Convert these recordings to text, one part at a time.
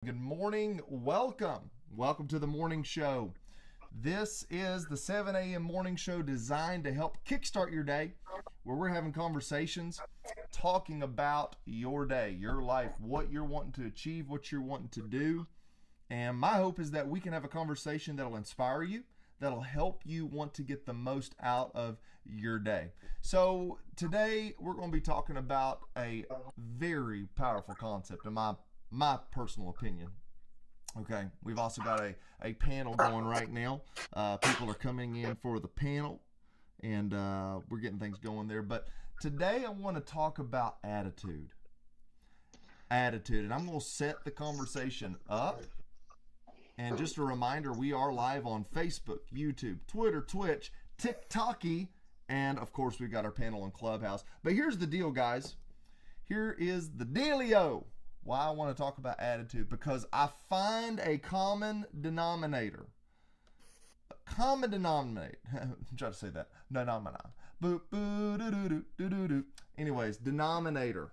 Good morning. Welcome to the morning show. This is the 7 a.m. morning show designed to help kickstart your day, where we're having conversations talking about your day, your life, what you're wanting to achieve, what you're wanting to do. And my hope is that we can have a conversation that'll inspire you, that'll help you want to get the most out of your day. So today we're going to be talking about a very powerful concept in my personal opinion. Okay, we've also got a panel going right now. People are coming in for the panel, and we're getting things going there. But today I want to talk about attitude. Attitude, and I'm going to set the conversation up. And just a reminder, we are live on Facebook, YouTube, Twitter, Twitch, TikToky, and of course we've got our panel on Clubhouse. But here's the deal, guys. Here is the dealio. Why I want to talk about attitude, because I find a common denominator. A common denominator. I'm trying to say that. Denominator. Boop, boo, doo, doo, doo, doo, doo, doo. Anyways, denominator.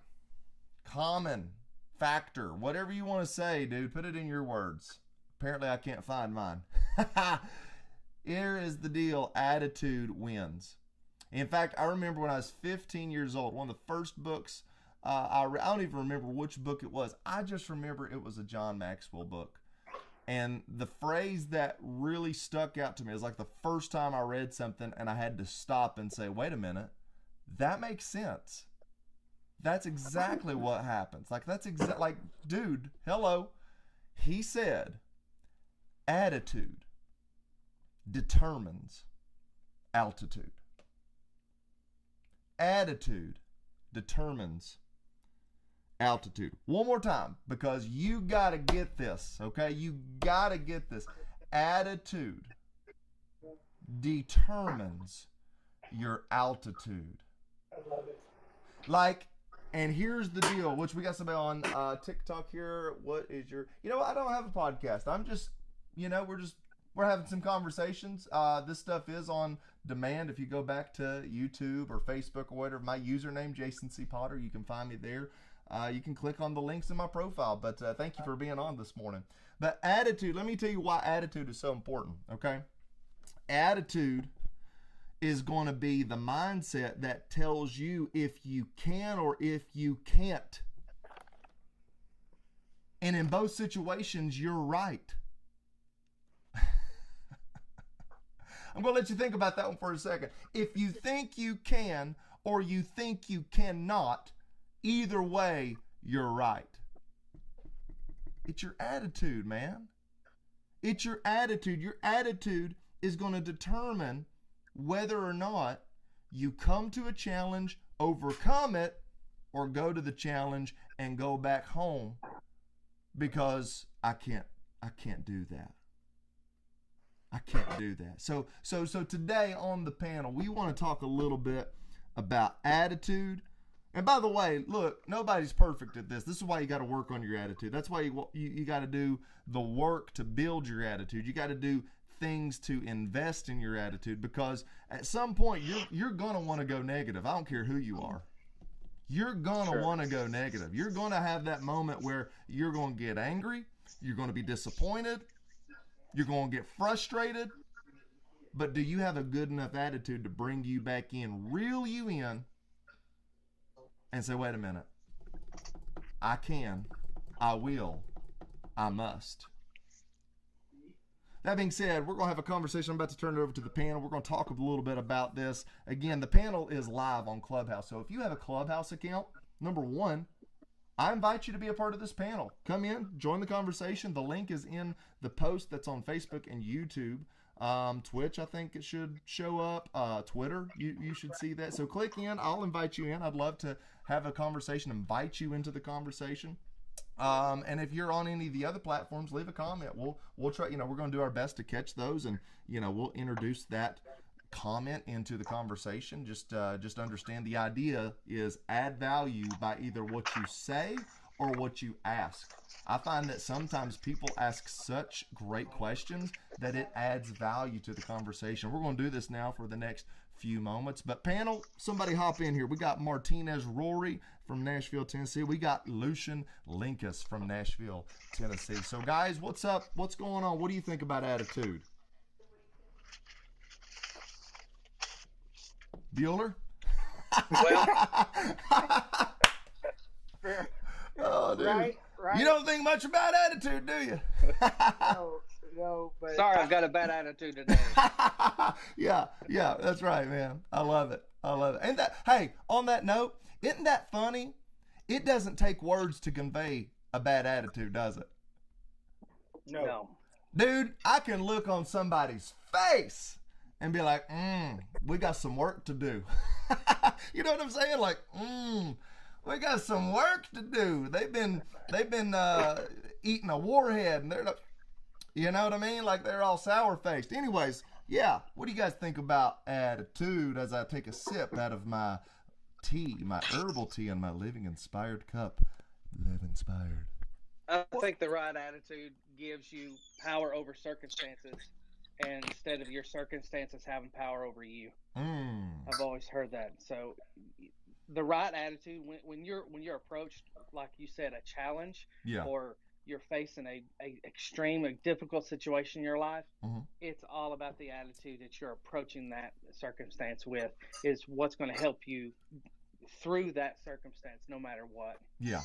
Common factor. Whatever you want to say, dude. Put it in your words. Apparently I can't find mine. Here is the deal. Attitude wins. In fact, I remember when I was 15 years old, one of the first books I don't even remember which book it was. I just remember it was a John Maxwell book. And the phrase that really stuck out to me is like the first time I read something and I had to stop and say, wait a minute, that makes sense. That's exactly what happens. Like, dude, hello. He said, attitude determines altitude. Attitude determines altitude. One more time, because you got to get this, okay? You got to get this. Attitude determines your altitude. Like, and here's the deal, which we got somebody on TikTok here. What is your, I don't have a podcast. I'm just, we're having some conversations. This stuff is on demand. If you go back to YouTube or Facebook or whatever, my username, Jason C. Potter, you can find me there. You can click on the links in my profile. But thank you for being on this morning. But attitude, let me tell you why attitude is so important, okay? Attitude is going to be the mindset that tells you if you can or if you can't. And in both situations, you're right. I'm going to let you think about that one for a second. If you think you can or you think you cannot, either way, you're right. It's your attitude, man. It's your attitude. Your attitude is going to determine whether or not you come to a challenge, overcome it, or go to the challenge and go back home because I can't do that. I can't do that. So today on the panel, we want to talk a little bit about attitude. And by the way, look, nobody's perfect at this. This is why you got to work on your attitude. That's why you got to do the work to build your attitude. You got to do things to invest in your attitude, because at some point you're going to want to go negative. I don't care who you are. You're going to want to go negative. You're going to have that moment where you're going to get angry. You're going to be disappointed. You're going to get frustrated. But do you have a good enough attitude to bring you back in, reel you in, and say, wait a minute, I can, I will, I must. That being said, we're going to have a conversation. I'm about to turn it over to the panel. We're going to talk a little bit about this. Again, the panel is live on Clubhouse. So if you have a Clubhouse account, number one, I invite you to be a part of this panel. Come in, join the conversation. The link is in the post that's on Facebook and YouTube. Twitch, I think it should show up. Twitter, you should see that. So click in. I'll invite you in. I'd love to have a conversation, invite you into the conversation. And if you're on any of the other platforms, leave a comment. We'll try, we're going to do our best to catch those, and, we'll introduce that comment into the conversation. Just understand the idea is add value by either what you say or what you ask. I find that sometimes people ask such great questions that it adds value to the conversation. We're going to do this now for the next few moments. But panel, somebody hop in here. We got Martinez Rory from Nashville, Tennessee. We got Lucian Linkus from Nashville, Tennessee. So guys, what's up? What's going on? What do you think about attitude? Bueller? Well, Oh, dude. right. You don't think much about attitude, do you? No, but Sorry, I've got a bad attitude today. yeah, that's right, man. I love it. And that, hey, on that note, isn't that funny? It doesn't take words to convey a bad attitude, does it? no. Dude, I can look on somebody's face and be like, we got some work to do. You know what I'm saying? Like, we got some work to do. They've been eating a warhead, and they're like, you know what I mean? Like they're all sour faced. Anyways, yeah. What do you guys think about attitude as I take a sip out of my tea, my herbal tea, in my living inspired cup? Live inspired. I think the right attitude gives you power over circumstances, and instead of your circumstances having power over you. I've always heard that. So the right attitude when you're approached, like you said, a challenge, Yeah. or you're facing a extreme, a difficult situation in your life, it's all about the attitude that you're approaching that circumstance with, is what's going to help you through that circumstance, no matter what. Yeah.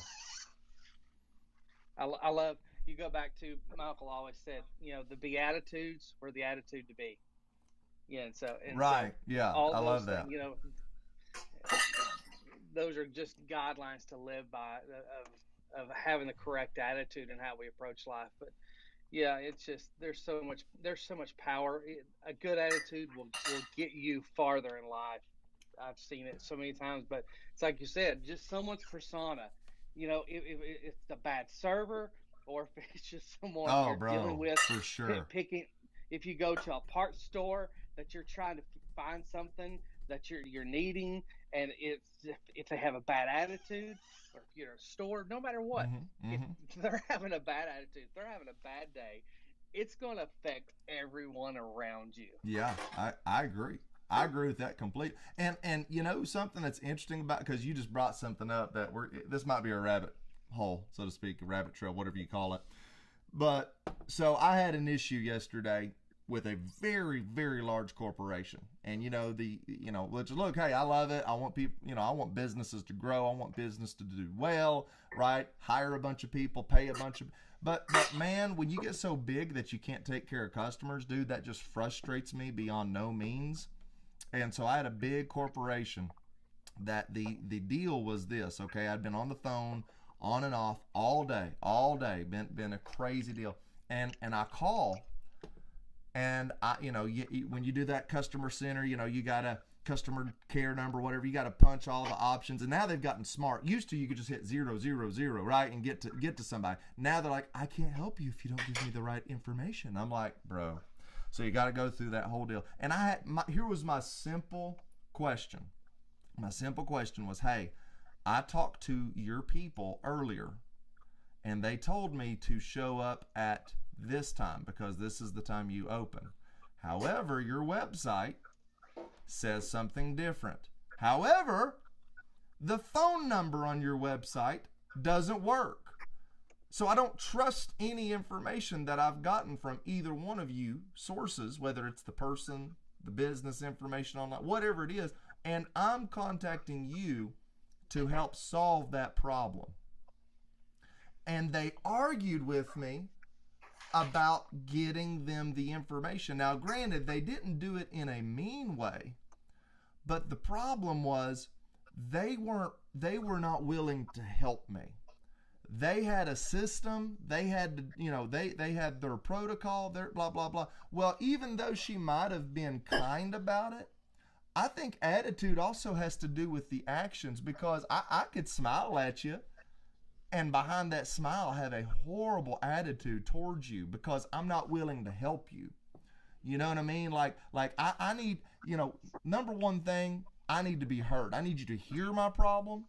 I love, you go back to, Michael always said, the Beatitudes were the attitude to be. Yeah, Right. Yeah. I love that. Those are just guidelines to live by, of having the correct attitude and how we approach life. But yeah, it's just there's so much power. A good attitude will get you farther in life. I've seen it so many times. But it's like you said, just someone's persona. If it's a bad server, or if it's just someone you're dealing with, for sure. Picking, if you go to a parts store that you're trying to find something that you're needing, and if they have a bad attitude, or if you're at a store, no matter what, if they're having a bad attitude, if they're having a bad day, it's going to affect everyone around you. Yeah, I agree. I agree with that completely. And something that's interesting about, because you just brought something up that this might be a rabbit hole, so to speak, a rabbit trail, whatever you call it. But so I had an issue yesterday with a very, very large corporation. And which, look, hey, I love it. I want people, I want businesses to grow. I want business to do well, right? Hire a bunch of people, pay a bunch of, but man, when you get so big that you can't take care of customers, dude, that just frustrates me beyond no means. And so I had a big corporation that the deal was this, okay? I'd been on the phone on and off all day, been a crazy deal. And I call, and when you do that customer center, you got a customer care number, whatever, you got to punch all the options. And now they've gotten smart. Used to, you could just hit 000, right, and get to somebody. Now they're like, I can't help you if you don't give me the right information. I'm like, bro. So you got to go through that whole deal. And here was my simple question. My simple question was, hey, I talked to your people earlier, and they told me to show up at this time because this is the time you open. However, your website says something different. However, the phone number on your website doesn't work. So I don't trust any information that I've gotten from either one of you sources, whether it's the person, the business information online, whatever it is, and I'm contacting you to help solve that problem. And they argued with me about getting them the information. Now, granted, they didn't do it in a mean way, but the problem was they were not willing to help me. They had a system. They had to, they had their protocol, their blah, blah, blah. Well, even though she might have been kind about it, I think attitude also has to do with the actions, because I could smile at you and behind that smile have a horrible attitude towards you because I'm not willing to help you. You know what I mean? Like I need, number one thing, I need to be heard. I need you to hear my problem,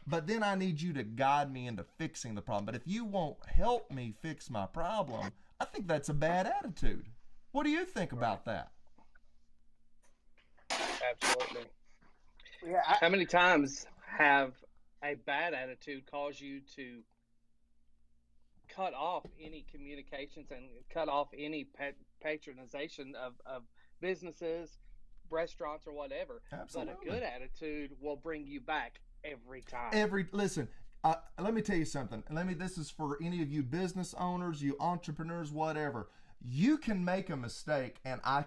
but then I need you to guide me into fixing the problem. But if you won't help me fix my problem, I think that's a bad attitude. What do you think about that? Absolutely. Yeah, How many times have a bad attitude caused you to cut off any communications and cut off any patronization of businesses, restaurants, or whatever? But a Absolutely. good attitude will bring you back every time. Listen. Let me tell you something. This is for any of you business owners, you entrepreneurs, whatever. You can make a mistake, and I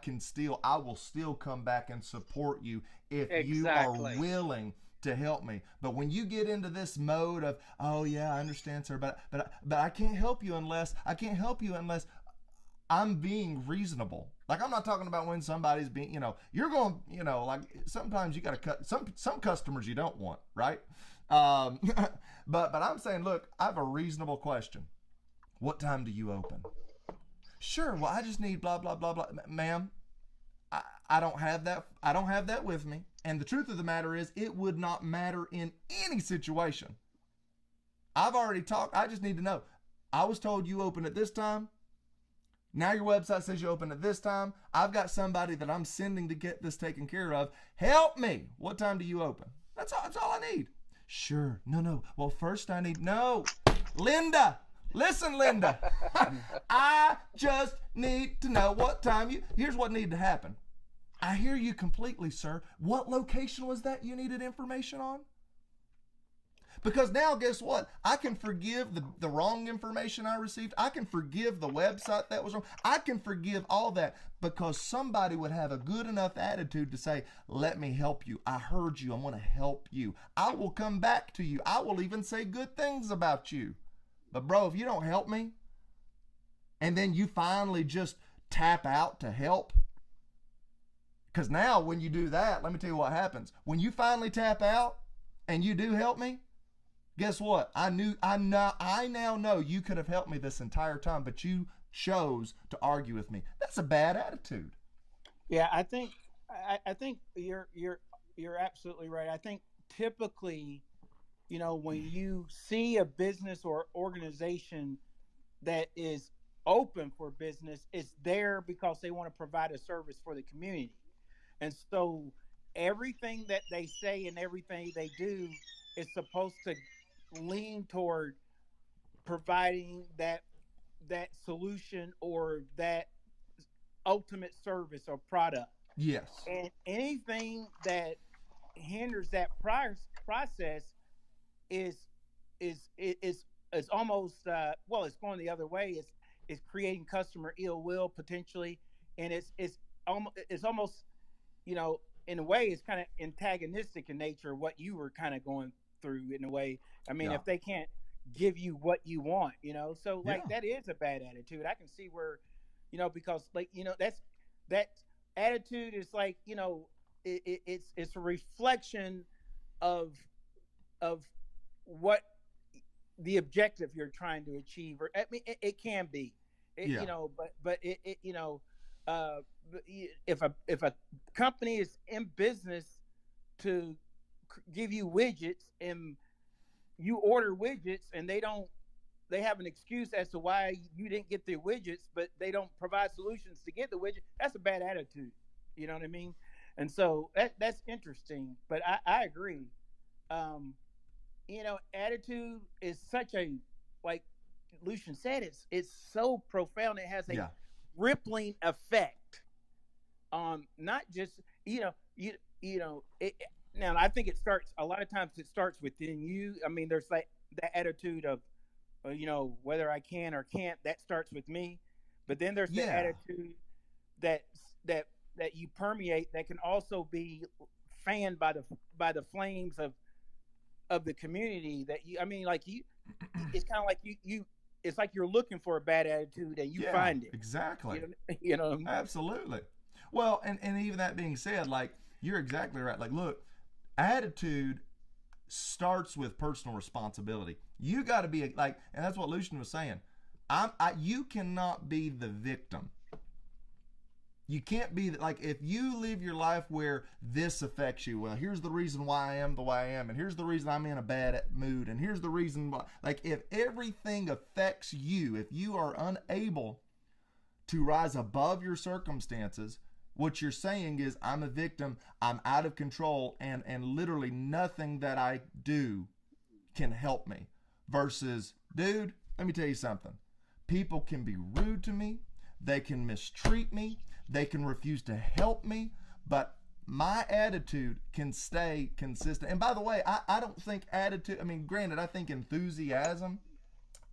will still come back and support you if you are Exactly. willing to help me. But when you get into this mode of, oh yeah, I understand, sir, but I can't help you unless I'm being reasonable. Like, I'm not talking about when somebody's being, you're going, like sometimes you got to cut some customers you don't want, right? But I'm saying, look, I have a reasonable question. What time do you open? Sure. Well, I just need blah blah blah blah, ma'am. I don't have that. I don't have that with me. And the truth of the matter is, it would not matter in any situation. I've already talked. I just need to know. I was told you open at this time. Now your website says you open at this time. I've got somebody that I'm sending to get this taken care of. Help me. What time do you open? That's all I need. Sure. No. Well, first I need, no. Linda. Listen, Linda. I just need to know what time here's what needed to happen. I hear you completely, sir. What location was that you needed information on? Because now, guess what? I can forgive the wrong information I received. I can forgive the website that was wrong. I can forgive all that because somebody would have a good enough attitude to say, let me help you. I heard you. I'm going to help you. I will come back to you. I will even say good things about you. But bro, if you don't help me, and then you finally just tap out to help, because now when you do that, let me tell you what happens. When you finally tap out and you do help me, guess what? I now know you could have helped me this entire time, but you chose to argue with me. That's a bad attitude. yeah. I think you're absolutely right. I think typically, when you see a business or organization that is open for business, it's there because they want to provide a service for the community. And so everything that they say and everything they do is supposed to lean toward providing that solution or that ultimate service or product. Yes. And anything that hinders that process is is almost well, it's going the other way. It's creating customer ill will potentially, and it's almost in a way it's kind of antagonistic in nature of what you were kind of going through in a way. I mean, Yeah. if they can't give you what you want, so like Yeah. that is a bad attitude. I can see where, because like that attitude is like it's a reflection of of what the objective you're trying to achieve, or I mean it can be Yeah. but uh if a company is in business to give you widgets and you order widgets and they have an excuse as to why you didn't get the widgets, but they don't provide solutions to get the widget, that's a bad attitude. You know what I mean? And so that's interesting, but I agree. um Attitude is such a, like Lucian said, it's so profound. It has a Yeah. rippling effect on not just it. Now I think it starts a lot of times. It starts within you. I mean, there's like that attitude of whether I can or can't. That starts with me, but then there's the Yeah. attitude that that that you permeate that can also be fanned by the flames of the community that you, I mean, like it's kind of like you it's like you're looking for a bad attitude and you Yeah. find it. Exactly. You know. Absolutely. Well, and even that being said, like, you're exactly right. Like, look, attitude starts with personal responsibility. You got to be like, and that's what Lucian was saying. You cannot be the victim. You can't be like, if you live your life where this affects you, well, here's the reason why I am the way I am, and here's the reason I'm in a bad mood, and here's the reason why. Like, if everything affects you, if you are unable to rise above your circumstances, What you're saying is I'm a victim, I'm out of control, and literally nothing that I do can help me. Versus, dude, let me tell you something. People can be rude to me, they can mistreat me, they can refuse to help me, but my attitude can stay consistent. And by the way, I don't think attitude, I mean, granted, I think enthusiasm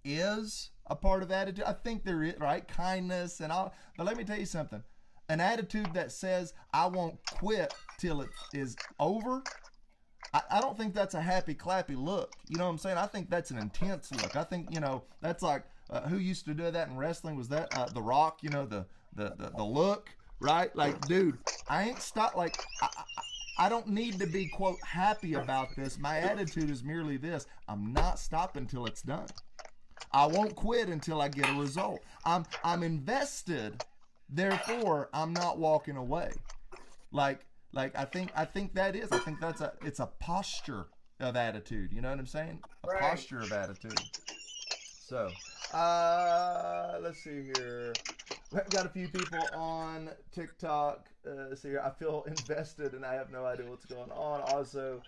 is a part of attitude. I think there is, right? Kindness and all. But let me tell you something. An attitude that says, I won't quit till it is over, I don't think that's a happy, clappy look. You know what I'm saying? I think that's an intense look. I think, that's like, who used to do that in wrestling? Was that The Rock, the look, right? Like, dude, I ain't stopped. Like, I don't need to be, quote, happy about this. My attitude is merely this. I'm not stopping till it's done. I won't quit until I get a result. I'm invested. Therefore, I'm not walking away. Like I think it's a posture of attitude. You know what I'm saying? A posture of attitude. So, let's see here. We've got a few people on TikTok. Let's see here. I feel invested and I have no idea what's going on. Also,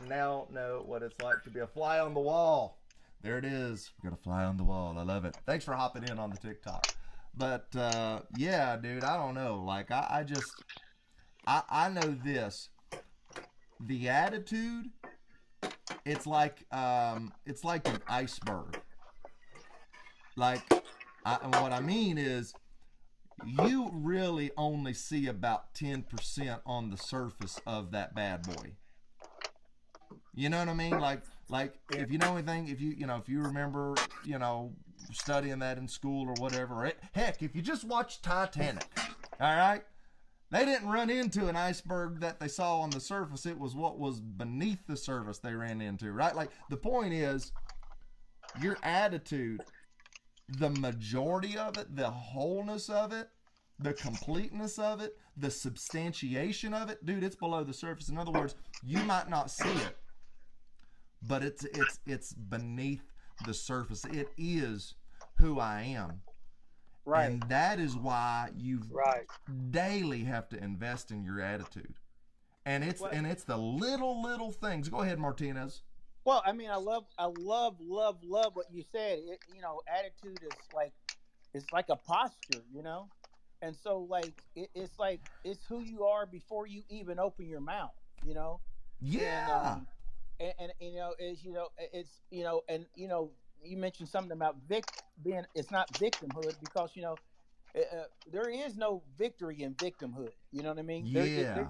now know what it's like to be a fly on the wall. There it is. We're going to fly on the wall. I love it. Thanks for hopping in on the TikTok. But, yeah, dude, I don't know. Like, I know this. The attitude, it's like an iceberg. Like, and what I mean is, you really only see about 10% on the surface of that bad boy. You know what I mean? Like if you know anything, if you remember, studying that in school or whatever, heck, if you just watch Titanic, all right? They didn't run into an iceberg that they saw on the surface. It was what was beneath the surface they ran into, right? Like, the point is, your attitude, the majority of it, the wholeness of it, the completeness of it, the substantiation of it, dude, it's below the surface. In other words, you might not see it, but it's beneath the surface. It is who I am. Right. And that is why you daily have to invest in your attitude. And it's the little things. Go ahead, Martinez. Well, I mean, I love what you said. Attitude is like a posture, and so it's who you are before you even open your mouth, Yeah. And you mentioned something about it's not victimhood because there is no victory in victimhood. You know what I mean? Yeah.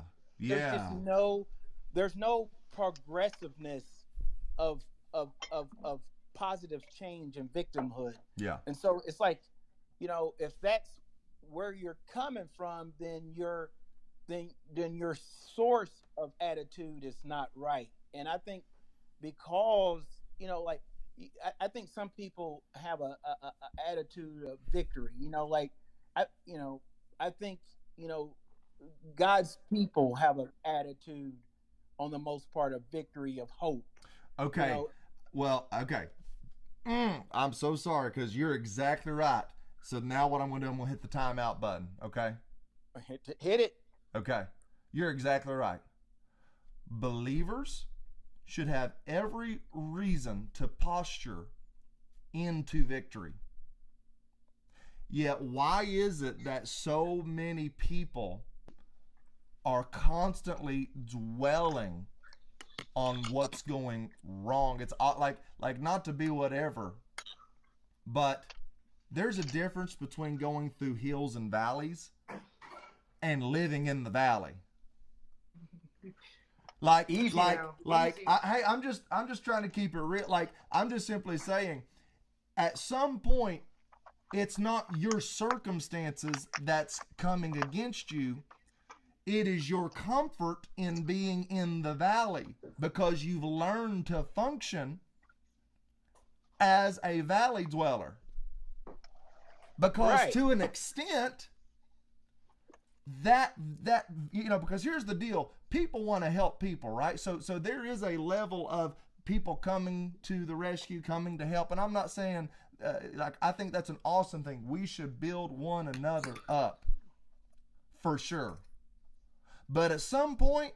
There's no progressiveness of positive change in victimhood. Yeah. And so it's like, if that's where you're coming from, then your source of attitude is not right. And I think because I think some people have a attitude of victory. I think God's people have an attitude, on the most part, of victory, of hope. Okay. Well, okay. I'm so sorry, because you're exactly right. So now what I'm going to do, I'm going to hit the timeout button. Okay. Hit it. Okay. You're exactly right. Believers should have every reason to posture into victory. Yet why is it that so many people are constantly dwelling on what's going wrong? It's like not to be whatever, but there's a difference between going through hills and valleys and living in the valley. Hey, I'm just trying to keep it real. Like, I'm just simply saying, at some point, it's not your circumstances that's coming against you. It is your comfort in being in the valley, because you've learned to function as a valley dweller. Because to an extent, because here's the deal. People want to help people, right? So there is a level of people coming to the rescue, coming to help. And I'm not saying, I think that's an awesome thing. We should build one another up. for sure. But at some point,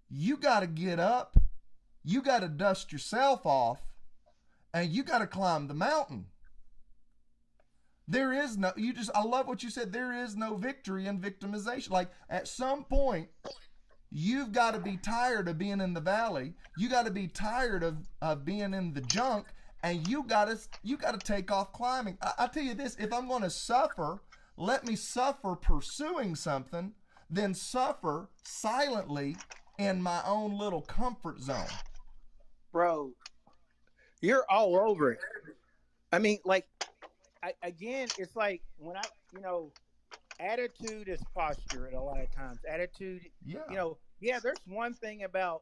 you got to get up, you got to dust yourself off, and you got to climb the mountain. There is no, I love what you said. There is no victory in victimization. Like at some point, you've got to be tired of being in the valley. You got to be tired of being in the junk, and you got to take off climbing. I tell you this, if I'm going to suffer, let me suffer pursuing something, then suffer silently in my own little comfort zone. Bro, you're all over it. I mean, like, again, it's like when attitude is posture at a lot of times. Attitude, there's one thing about,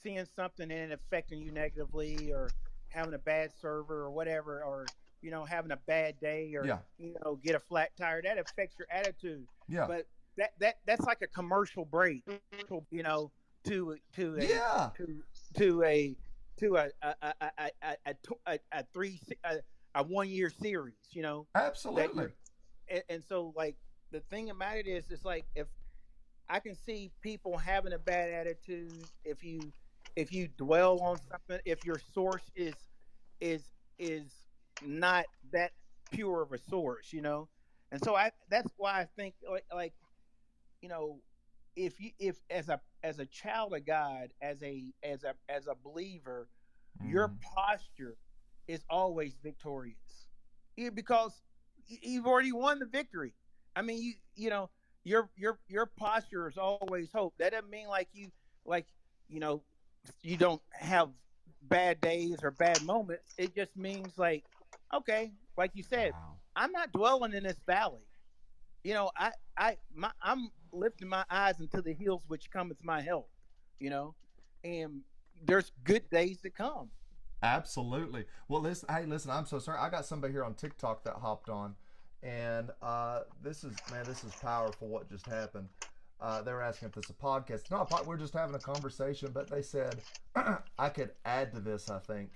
seeing something and it affecting you negatively, or having a bad server or whatever, or, having a bad day, or, get a flat tire. That affects your attitude. Yeah. But that's like a commercial break, to a 1 year series, Absolutely. And so, like, the thing about it is, it's like, if I can see people having a bad attitude, if you dwell on something, if your source is not that pure of a source, and so that's why I think like if as a child of God, as a believer, your posture is always victorious, because you've already won the victory. I mean, your posture is always hope. That doesn't mean you don't have bad days or bad moments. It just means like, okay, like you said, wow, I'm not dwelling in this valley. I'm lifting my eyes into the hills which cometh my help, and there's good days to come. Absolutely. Well, listen, I'm so sorry. I got somebody here on TikTok that hopped on, and this is powerful what just happened. They were asking if this is a podcast. No, we're just having a conversation, but they said, I could add to this, I think.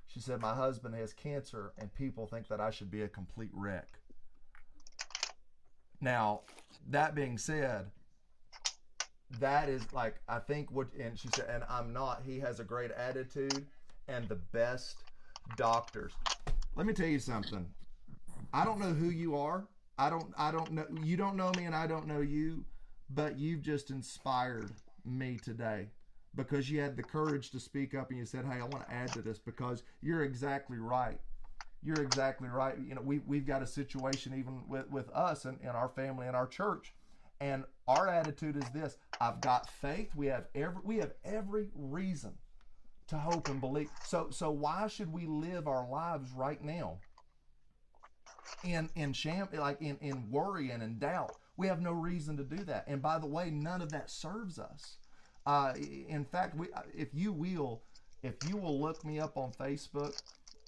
She said, my husband has cancer, and people think that I should be a complete wreck. Now, that being said, that is like, I think and she said, and I'm not, he has a great attitude and the best doctors. Let me tell you something. I don't know who you are. I don't know, you don't know me and I don't know you, but you've just inspired me today, because you had the courage to speak up and you said, hey, I want to add to this, because you're exactly right. You're exactly right. We've got a situation even with us and our family and our church. And our attitude is this: I've got faith. We have every reason to hope and believe. So why should we live our lives right now in worry and in doubt? We have no reason to do that. And by the way, none of that serves us. In fact, if you will look me up on Facebook,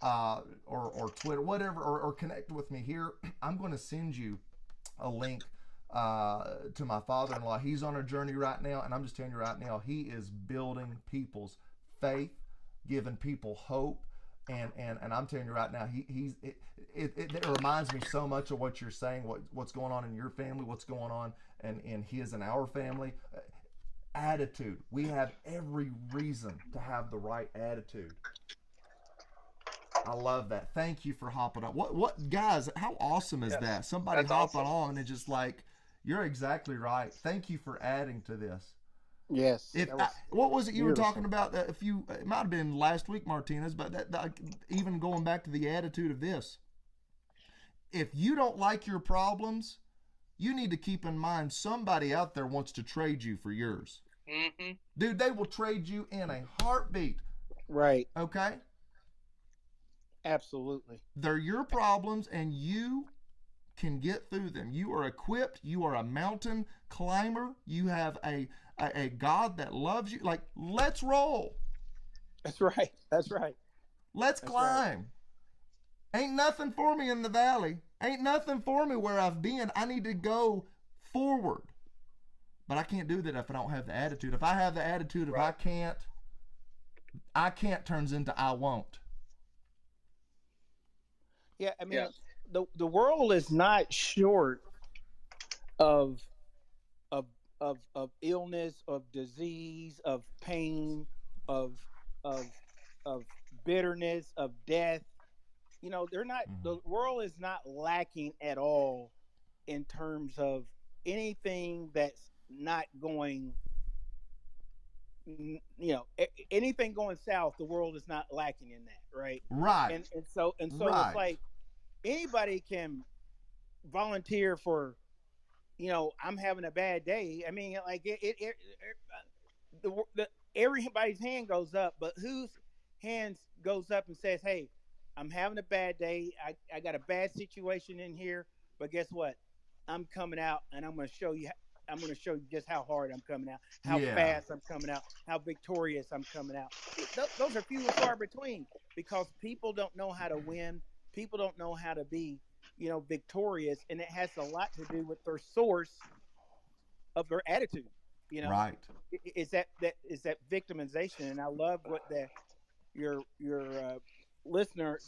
or Twitter, whatever, or connect with me here, I'm going to send you a link to my father-in-law. He's on a journey right now, and I'm just telling you right now, he is building people's faith, giving people hope, and I'm telling you right now, it reminds me so much of what you're saying, what's going on in your family, what's going on in his and our family. Attitude. We have every reason to have the right attitude. I love that. Thank you for hopping on. What guys, how awesome is that? Somebody That's hopping awesome. on and just like, you're exactly right. Thank you for adding to this. Yes. What was it you beautiful. were talking about? It might have been last week, Martinez, but even going back to the attitude of this. If you don't like your problems, you need to keep in mind somebody out there wants to trade you for yours. Mm-hmm. Dude, they will trade you in a heartbeat. Right. Okay? Absolutely. They're your problems, and you can get through them. You are equipped. You are a mountain climber. You have a God that loves you. Like, let's roll. That's right. That's right. Let's climb. Right. Ain't nothing for me in the valley. Ain't nothing for me where I've been. I need to go forward. But I can't do that if I don't have the attitude. If I have the attitude, if I can't turns into I won't. Yeah, I mean, the world is not short of of of illness, of disease, of pain, of of of bitterness, of death. You know, they're not, Mhm. the world is not lacking at all in terms of anything that's not going, anything going south. The world is not lacking in that, right? Right. And so it's Right. like anybody can volunteer for, I'm having a bad day. I mean, like the everybody's hand goes up, but whose hands goes up and says, "Hey, I'm having a bad day. I got a bad situation in here, but guess what? I'm coming out, and I'm going to show you. I'm going to show you just how hard I'm coming out, how Yeah. fast I'm coming out, how victorious I'm coming out." Those are few and far between because people don't know how to win. People don't know how to be, victorious, and it has a lot to do with their source of their attitude. You know, Right. is that victimization, and I love what your listener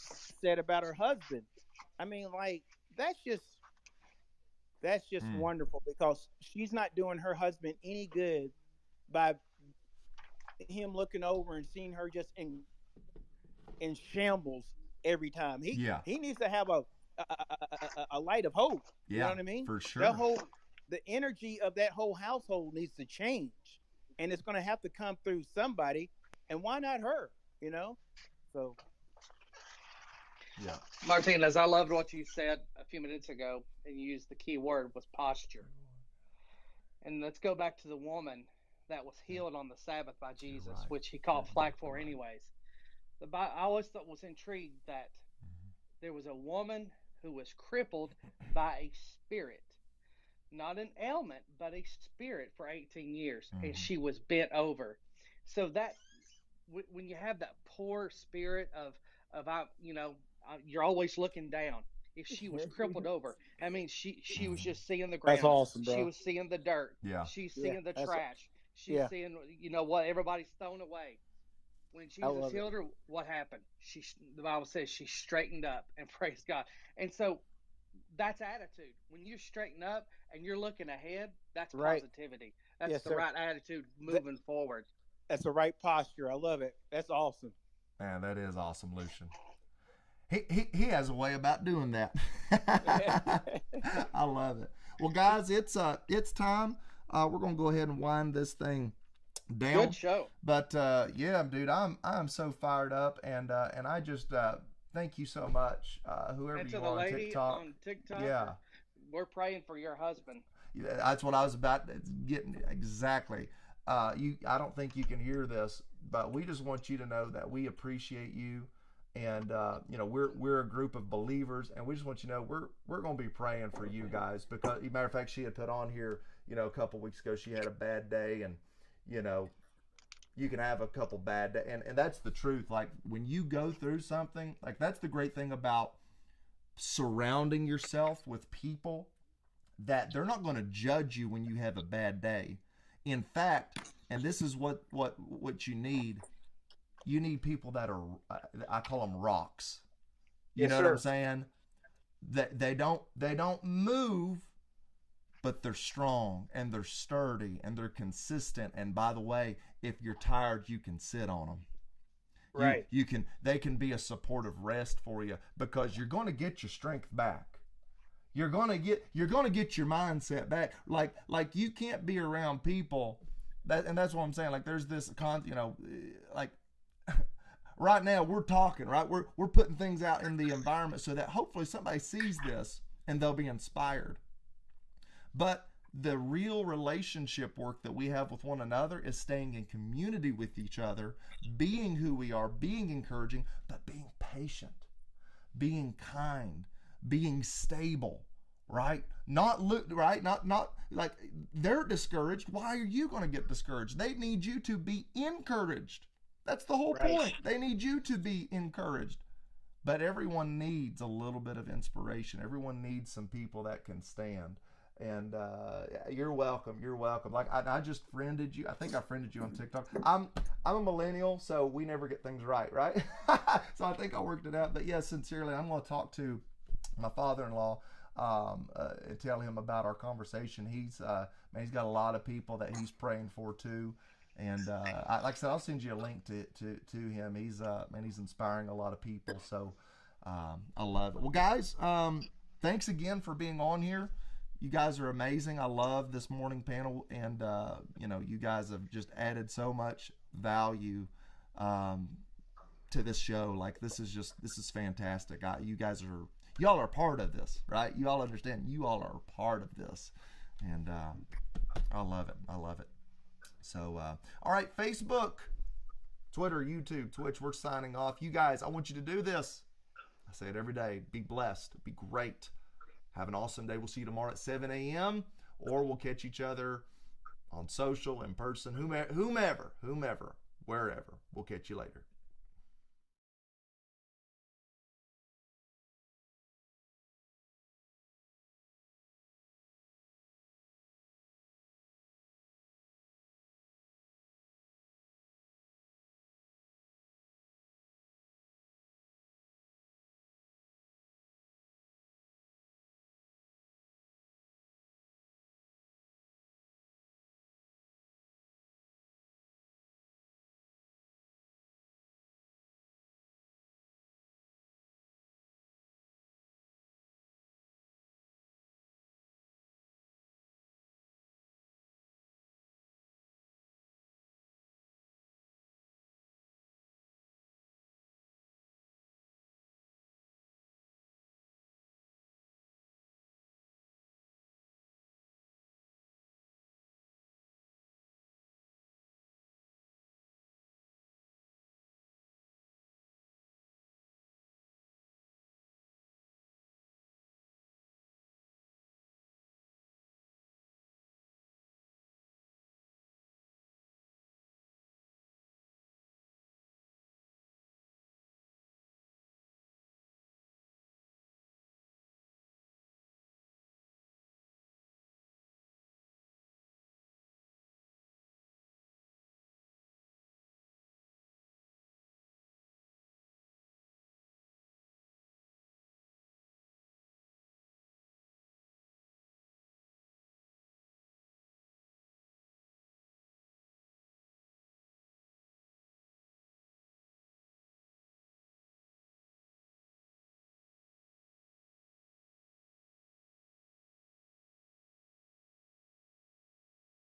said about her husband. I mean, like that's just that's just Mm. wonderful because she's not doing her husband any good by him looking over and seeing her just in shambles every time. He Yeah. he needs to have a light of hope. You know Yeah. what I mean? For The sure. whole the energy of that whole household needs to change, and it's going to have to come through somebody. And why not her? You know. So Yeah. Martinez, I loved what you said a few minutes ago, and you used the key word was posture. And let's go back to the woman that was healed on the Sabbath by You're Jesus, right. which he You're caught flack exactly for right. anyways. I always thought was intrigued that Mhm. there was a woman who was crippled by a spirit, not an ailment, but a spirit for 18 years, and Mhm. she was bent over. So that when you have that poor spirit of you're always looking down. If she was crippled over, I mean, she was Mhm. just seeing the that's ground. awesome, She bro. was seeing the dirt. Yeah. She's Yeah, seeing the that's trash. She's yeah, seeing what everybody's thrown away. When I Jesus love it. healed her, what happened? The Bible says she straightened up and praise God. And so that's attitude. When you straighten up and you're looking ahead, that's Right. positivity. That's Yes, the sir. right attitude That, moving forward. that's the right posture. I love it. That's awesome. Man, that is awesome, Lucian. He has a way about doing that. I love it. Well, guys, it's time. We're gonna go ahead and wind this thing Good down. show. But yeah, dude, I'm so fired up, and I just thank you so much, whoever And to you the are on lady TikTok. on TikTok, Yeah, we're praying for your husband. that's what I was about getting exactly. I don't think you can hear this, but we just want you to know that we appreciate you, and we're a group of believers, and we just want you to know we're going to be praying for you guys because, matter of fact, she had put on here, a couple weeks ago, she had a bad day, and you know you can have a couple bad days, and that's the truth. Like when you go through something, like that's the great thing about surrounding yourself with people that they're not going to judge you when you have a bad day. In fact, and this is what you need. You need people that are, I call them rocks. You Yes, know what I'm sir. saying? That they don't move, but they're strong and they're sturdy and they're consistent. And by the way, if you're tired, you can sit on them. You Right. you can they can be a supportive rest for you because you're going to get your strength back. You're gonna get your mindset back. Like you can't be around people and that's what I'm saying. Like there's this like right now we're talking, right? We're putting things out in the environment so that hopefully somebody sees this and they'll be inspired. But the real relationship work that we have with one another is staying in community with each other, being who we are, being encouraging, but being patient, being kind, being stable, right? Not look right, not like they're discouraged. Why are you going to get discouraged? They need you to be encouraged. That's the whole Right. point. They need you to be encouraged. But everyone needs a little bit of inspiration. Everyone needs some people that can stand. And you're welcome. You're welcome. Like I just friended you. I think I friended you on TikTok. I'm a millennial, so we never get things right? So I think I worked it out. But yeah, sincerely, I'm going to talk to my father-in-law and tell him about our conversation. He's man, he's got a lot of people that he's praying for too. And like I said, I'll send you a link to him. He's man, he's inspiring a lot of people. So I love it. Well, guys, thanks again for being on here. You guys are amazing. I love this morning panel, and you know, you guys have just added so much value to this show. Like, this is fantastic. Y'all are part of this, right? You all understand. You all are part of this, and I love it. I love it. So, all right, Facebook, Twitter, YouTube, Twitch. We're signing off. You guys, I want you to do this. I say it every day. Be blessed. Be great. Have an awesome day. We'll see you tomorrow at 7 a.m. or we'll catch each other on social, in person, whomever, wherever. We'll catch you later.